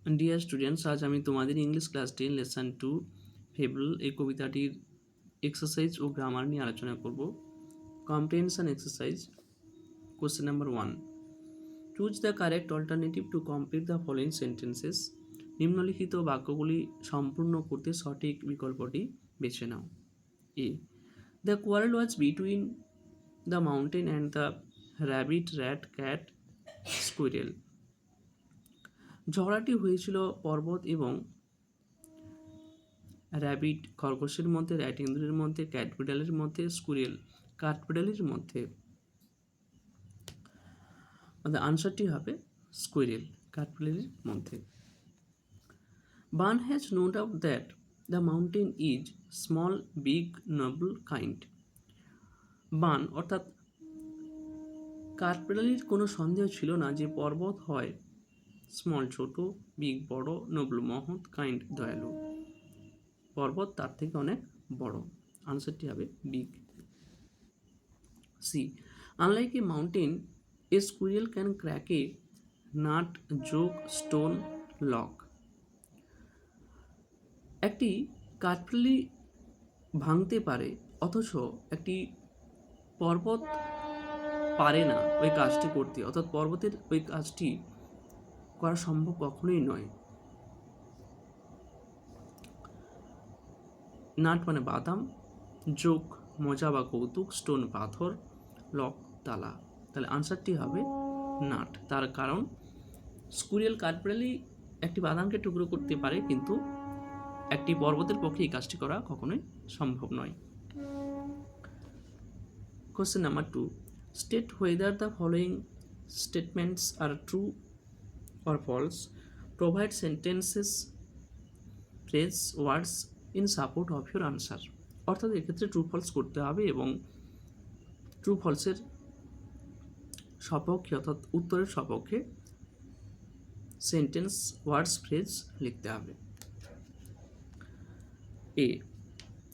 Dear students, আজ আমি তোমাদের ইংলিশ ক্লাস 10 লেসন 2 ফেবল এই কবিতাটির এক্সারসাইজ ও গ্রামার নিয়ে আলোচনা করব। Comprehension exercise. Question number 1, choose the correct alternative to complete the following sentences. নিম্নলিখিত বাক্যগুলি সম্পূর্ণ করতে সঠিক বিকল্পটি বেছে নাও। A, the quarrel was between the mountain and the rabbit, rat, cat, squirrel. ঝগড়াটি হয়েছিল পর্বত এবং র্যাবিট খরগোশের মধ্যে, র্যাট ইঁদুরের মধ্যে, ক্যাট বিড়ালের মধ্যে, স্কুইরেল কাঠবিড়ালির মধ্যে। আনসারটি হবে স্কুইরেল কাঠবিড়ালির মধ্যে। Bun has no doubt that the mountain is small, big, noble, kind. Bun অর্থাৎ কাঠবিড়ালির কোনো সন্দেহ ছিল না যে পর্বত হয় স্মল ছোট, বিগ বড়, নোবল মহৎ, কাইন্ড দয়ালু। পর্বত তার থেকে অনেক বড়। আনসারটি হবে big. See, unlike a mountain, a squirrel can crack a nut, joke, stone, lock. একটি কাঠবিড়ালি ভাঙতে পারে, অথচ একটি পর্বত পারে না ওই কাজটি করতে, অর্থাৎ পর্বতের ওই কাজটি করা সম্ভব কখনোই নয়। নাট মানে বাদাম, জোক মজা বা কৌতুক, স্টোন পাথর, লক তালা। তাহলে আনসারটি হবে নাট। তার কারণ স্কুইরেল কাঠবিড়ালি একটি বাদামকে টুকরো করতে পারে, কিন্তু একটি পর্বতের পক্ষে এই কাজটি করা কখনোই সম্ভব নয়। Question number 2, state whether the following statements are true or false. Provide sentences, phrase, words in support of your answer. অর্থাৎ এক্ষেত্রে ট্রু ফলস করতে হবে এবং ট্রু ফলসের সপক্ষে অর্থাৎ উত্তরের সপক্ষে সেন্টেন্স, ওয়ার্ডস, ফ্রেজ লিখতে হবে। A,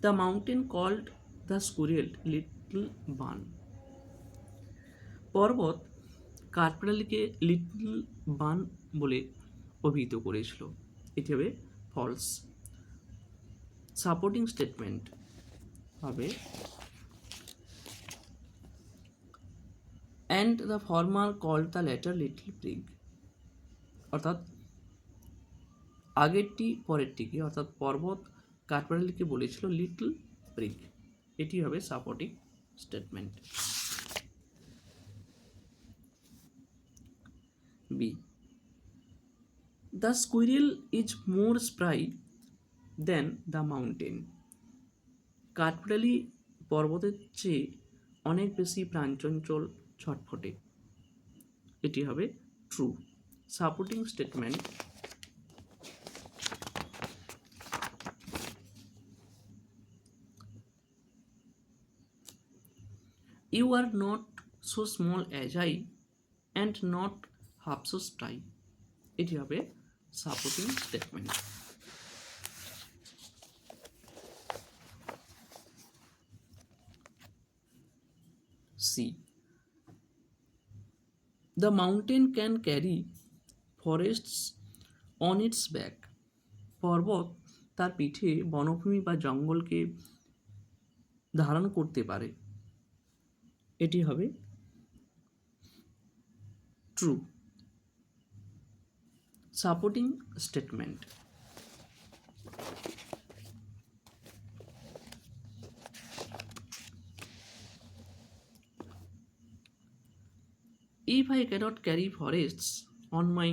the mountain called the squirrel little Bun. পর্বত কাঠবিড়ালিকে লিটল বান বলে অভিহিত করেছিল। এটি হবে ফলস। সাপোর্টিং স্টেটমেন্ট হবে and the former called the latter little prig. অর্থাৎ আগেরটি পরেরটিকে, অর্থাৎ পর্বত কাঠবিড়ালিকে বলেছিল লিটল প্রিগ। এটি হবে supporting statement. B, the squirrel is more spry than the mountain. কাঠবিড়ালি পর্বতের চেয়ে অনেক বেশি প্রাণচঞ্চল, ছটফটে। এটি হবে true. Supporting statement you are not so small as I and not half so spry. এটি হবে supporting statement. C, the mountain can carry forests on its back. পর্বত তার পিঠে বনভূমি বা জঙ্গলকে ধারণ করতে পারে। এটি হবে true. Supporting statement if I cannot carry forests on my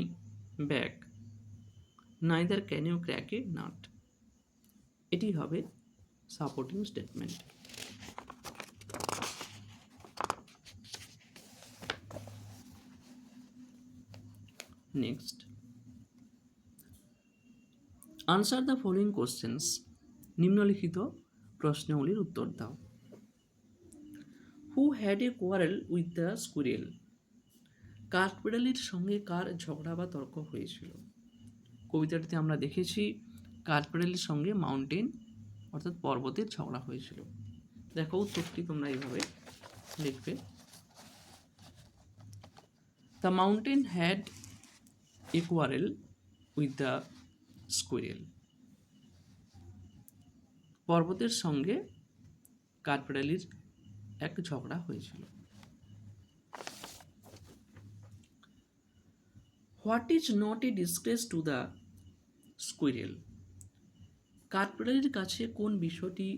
back, neither can you crack a nut. এটি হবে supporting statement. Next, answer the following questions. নিম্নলিখিত প্রশ্নগুলির উত্তর দাও। Who had a quarrel with the squirrel. কাঠবিড়ালির সঙ্গে কার ঝগড়া বা তর্ক হয়েছিল? কবিতাটিতে আমরা দেখেছি কাঠবিড়ালির সঙ্গে মাউন্টেন অর্থাৎ পর্বতের ঝগড়া হয়েছিল। দেখো উত্তরটি তোমরা এইভাবে লিখবে। The mountain had a quarrel with the squirrel. পর্বতের সঙ্গে কাঠবিড়ালির এক ঝগড়া হয়েছিল। What is not a disgrace to the squirrel? কাঠবিড়ালির কাছে কোন বিষয়টি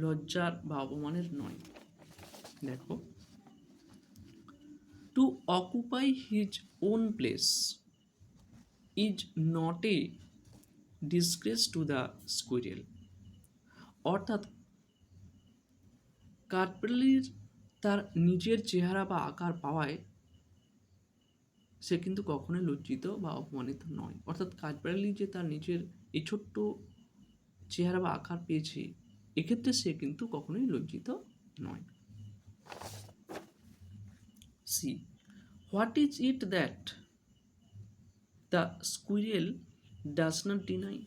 লজ্জার বা অপমানের নয়? দেখো, to occupy his own place is not a disgrace to the squirrel. অর্থাৎ কাঠবিড়ালির তার নিজের চেহারা বা আকার পাওয়ায় সে কিন্তু কখনোই লজ্জিত বা অপমানিত নয়। অর্থাৎ কাঠবিড়ালি যে তার নিজের এই ছোট্ট চেহারা বা আকার পেয়েছে, এক্ষেত্রে সে কিন্তু কখনোই লজ্জিত নয়। C, what is it that the squirrel does not deny?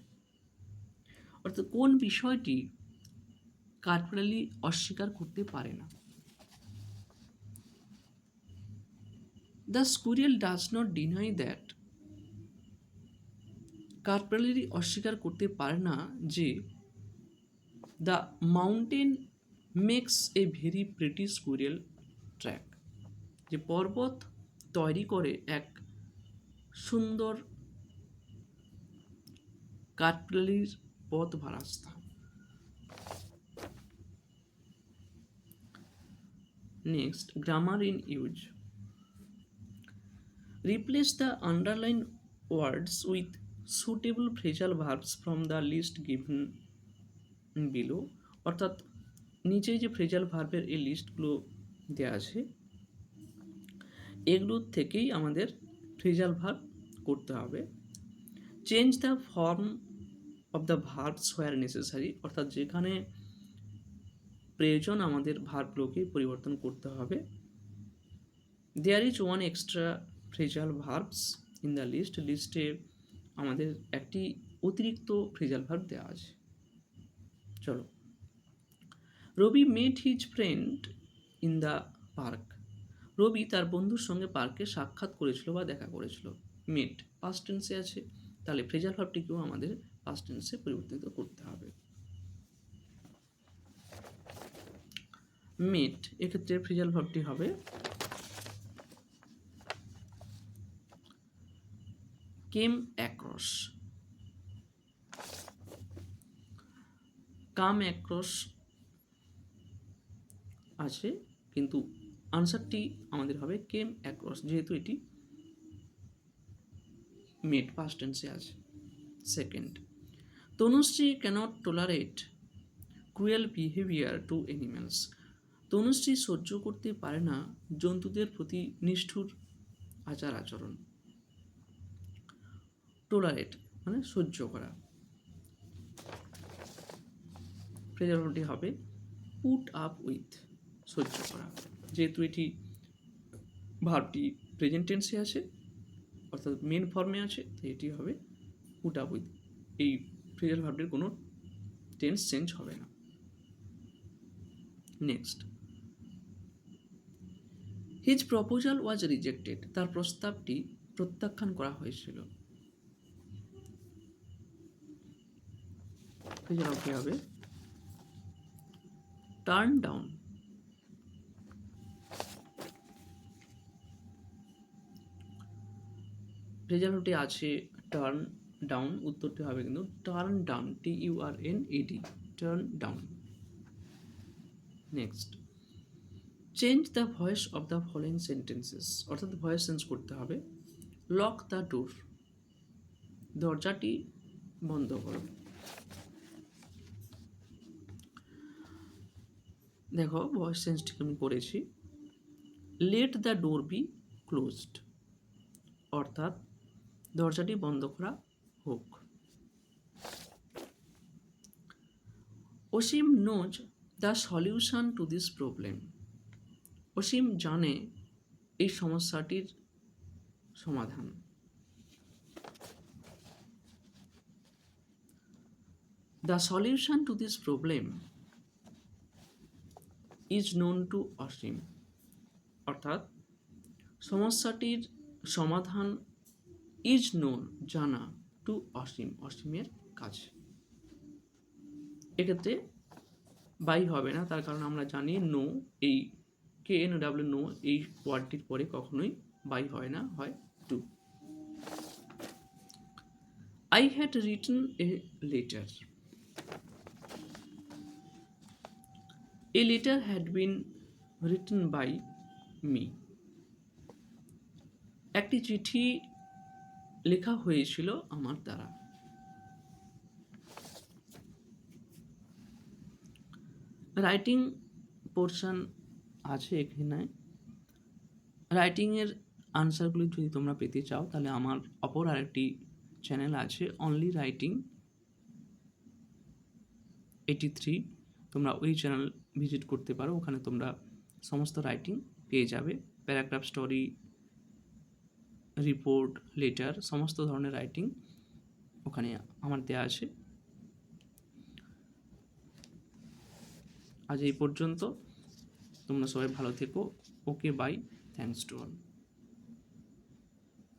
অর্থাৎ কোন বিষয়টি কাঠবিড়ালি অস্বীকার করতে পারে না? The squirrel does not deny that, কাঠবিড়ালি অস্বীকার করতে পারে না যে the mountain makes a very pretty squirrel track, যে পর্বত তৈরি করে এক সুন্দর কাঠবিড়ালির পথ বা রাস্তা। Next, grammar in use. Replace the underlined words with suitable phrasal verbs from the list given below. অর্থাৎ নিচে যে ফ্রেজাল ভার্বের এই লিস্টগুলো দেওয়া আছে, এগুলোর থেকেই আমাদের ফ্রেজাল ভার্ব করতে হবে। Change the form of the verbs where necessary, অর্থাৎ যেখানে প্রয়োজন আমাদের ভার্বগুলোকে পরিবর্তন করতে হবে। There is one extra phrasal verbs in the list, লিস্টে আমাদের একটি অতিরিক্ত ফ্রেজাল ভার্ব দেওয়া আছে। চলো, Ravi met his friend in the park. Ravi তার বন্ধুর সঙ্গে পার্কে সাক্ষাৎ করেছিল বা দেখা করেছিল। মেট পাস্ট টেন্সে আছে, তাহলে ফ্রেজাল ভার্বটিকেও আমাদের পাস্ট টেন্সে পরিবর্তিত করতে হবে। মেট, এক্ষেত্রে ফ্রেজাল ভার্বটি হবে কেম অ্যাক্রস। কাম অ্যাক্রস আছে, কিন্তু আনসারটি আমাদের হবে কেম অ্যাক্রস, যেহেতু এটি মেট পাস্ট টেন্সে আছে। Second, Tanushree can't tolerate cruel behaviour to animals. Tanushree সহ্য করতে পারে না জন্তুদের প্রতি নিষ্ঠুর আচার আচরণ। টলারেট মানে সহ্য করা, প্রেজারটি হবে পুট আপ উইথ, সহ্য করা। যেহেতু এটি ভার্বটি প্রেজেন্ট টেন্সে আছে, অর্থাৎ মেন ফর্মে আছে, তাই এটি হবে পুট আপ উইথ। এই ফ্রেজাল ভার্বটির কোনো টেন্স চেঞ্জ হবে না। নেক্সট, হিজ প্রপোজাল ওয়াজ রিজেক্টেড। তার প্রস্তাবটি প্রত্যাখ্যান করা হয়েছিল। ফ্রেজাল ভার্বটি হবে টার্ন ডাউন। ফ্রেজাল ভার্বটি আছে টার্ন ডাউন, উত্তরটি হবে কিন্তু turn down, TURNED, turn down. Next, change the voice of the following sentences, অর্থাৎ ভয়েস চেঞ্জ করতে হবে। লক দ্য ডোর, দরজাটি বন্ধ করো। দেখো, ভয়েস চেঞ্জটি আমি করেছি। Let the door be closed, অর্থাৎ দরজাটি বন্ধ করা হোক। Asim knows the solution to this problem. Asim জানে এই সমস্যাটির সমাধান। The solution to this problem is known to Asim, অর্থাৎ সমস্যাটির সমাধান ইজ নোন জানা, টু অসীমের কাছে। এক্ষেত্রে বাই হবে না, তার কারণ আমরা জানি নো, এই KNW নো এই ওয়ার্ডটির পরে কখনোই বাই হয় না, হয় two. I had written a letter. A letter had been written by me. একটি চিঠি লেখা হয়েছিল আমার দ্বারা। রাইটিং পোর্শন আছে এখানে। রাইটিংয়ের আনসারগুলি যদি তোমরা পেতে চাও তাহলে আমার অপর আরেকটি চ্যানেল আছে অনলি রাইটিং 83, তোমরা ওই চ্যানেল ভিজিট করতে পারো। ওখানে তোমরা সমস্ত রাইটিং পেয়ে যাবে, প্যারাগ্রাফ, স্টোরি, রিপোর্ট, লেটার, সমস্ত ধরনের রাইটিং ওখানে আমার দেওয়া আছে। আজ এই পর্যন্ত, তোমরা সবাই ভালো থেকো। ওকে, বাই, থ্যাঙ্কস টু অল।